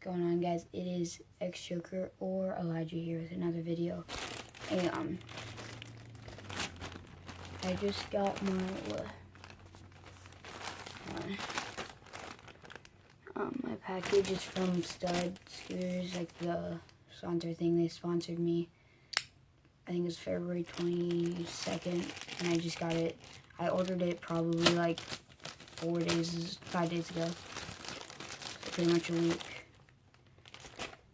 going on, guys? It is X Joker or Elijah here with another video. I just got my my package is from Stud Scooters, like the sponsor thing. They sponsored me. I think it was February 22nd, and I just got it. I ordered it probably like 5 days ago. So pretty much a week.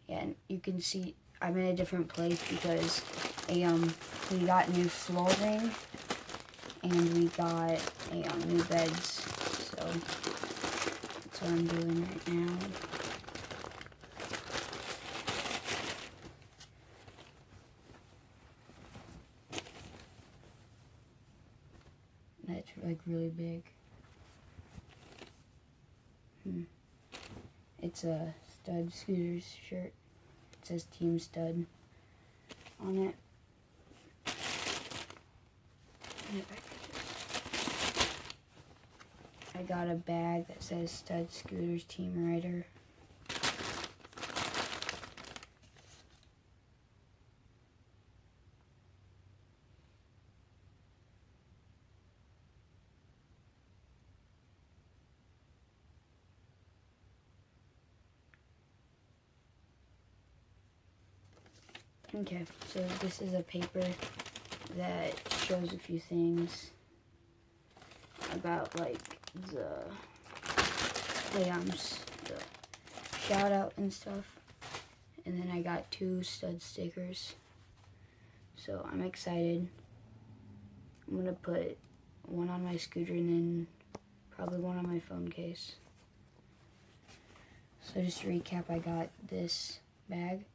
Yeah, and you can see I'm in a different place because we got new flooring and we got new beds. So that's what I'm doing right now. That's like really big. It's a Stud Scooters shirt. It says Team Stud on it. I got a bag that says Stud Scooters Team Rider. Okay, so this is a paper that shows a few things about like the shout out and stuff. And then I got 2 stud stickers. So I'm excited. I'm gonna put one on my scooter and then probably one on my phone case. So just to recap, I got this bag,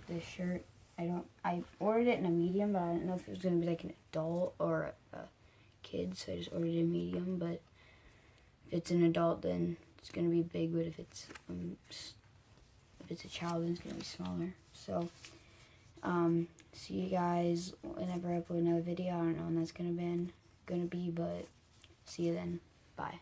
this shirt. I ordered it in a medium, but I didn't know if it was gonna be like an adult or a kid, so I just ordered a medium. But if it's an adult, then it's gonna be big. But if it's a child, then it's gonna be smaller. So see you guys whenever I upload another video. I don't know when that's gonna be, but see you then. Bye.